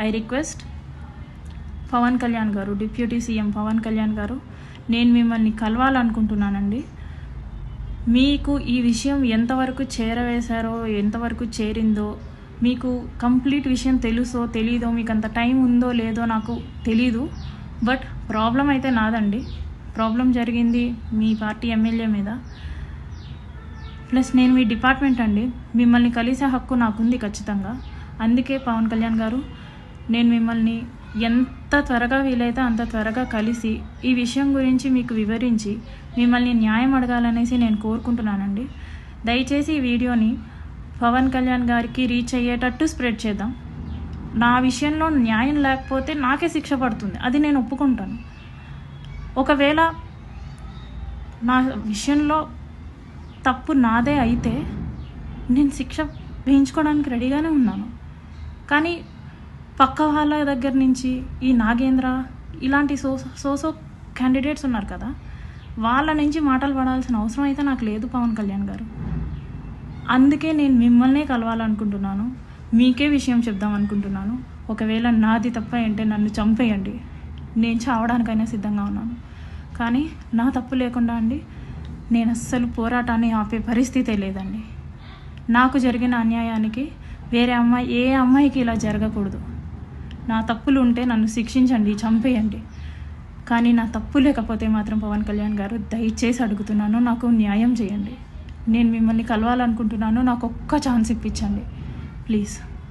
I request Pawan Kalyan గారు, deputy CM Pawan Kalyan గారు, నేను మిమ్మల్ని కలవాలనుకుంటున్నానండి. మీకు ఈ విషయం ఎంతవరకు చేరవేశారో, ఎంతవరకు చేరిందో, మీకు కంప్లీట్ విషయం తెలుసో తెలీదో, మీకు అంత టైం ఉందో లేదో నాకు తెలీదు. బట్ ప్రాబ్లం అయితే నాదండి. ప్రాబ్లం జరిగింది మీ పార్టీ ఎమ్మెల్యే మీద. ప్లస్ నేను మీ డిపార్ట్మెంట్ అండి, మిమ్మల్ని కలిసే హక్కు నాకుంది ఖచ్చితంగా. అందుకే పవన్ కళ్యాణ్ గారు, నేను మిమ్మల్ని ఎంత త్వరగా వీలైతే అంత త్వరగా కలిసి ఈ విషయం గురించి మీకు వివరించి మిమ్మల్ని న్యాయం అడగాలనేసి నేను కోరుకుంటున్నానండి. దయచేసి ఈ వీడియోని పవన్ కళ్యాణ్ గారికి రీచ్ అయ్యేటట్టు స్ప్రెడ్ చేద్దాం. నా విషయంలో న్యాయం లేకపోతే నాకే శిక్ష పడుతుంది, అది నేను ఒప్పుకుంటాను. ఒకవేళ నా విషయంలో తప్పు నాదే అయితే నేను శిక్ష వేయించుకోవడానికి రెడీగానే ఉన్నాను. కానీ పక్క వాళ్ళ దగ్గర నుంచి ఈ నాగేంద్ర ఇలాంటి సోసో క్యాండిడేట్స్ ఉన్నారు కదా, వాళ్ళ నుంచి మాటలు పడాల్సిన అవసరం అయితే నాకు లేదు పవన్ కళ్యాణ్ గారు. అందుకే నేను మిమ్మల్నే కలవాలనుకుంటున్నాను, మీకే విషయం చెప్దాం అనుకుంటున్నాను. ఒకవేళ నాది తప్ప అంటే నన్ను చంపేయండి, నేను చావడానికైనా సిద్ధంగా ఉన్నాను. కానీ నా తప్పు లేకుండా అండి నేను అస్సలు పోరాటాన్ని ఆపే పరిస్థితే లేదండి. నాకు జరిగిన అన్యాయానికి వేరే అమ్మాయి, ఏ అమ్మాయికి ఇలా జరగకూడదు. నా తప్పులు ఉంటే నన్ను శిక్షించండి, చంపేయండి. కానీ నా తప్పు లేకపోతే మాత్రం పవన్ కళ్యాణ్ గారు దయచేసి అడుగుతున్నాను, నాకు న్యాయం చేయండి. నేను మిమ్మల్ని కలవాలనుకుంటున్నాను, నాకు ఒక్క ఛాన్స్ ఇప్పించండి ప్లీజ్.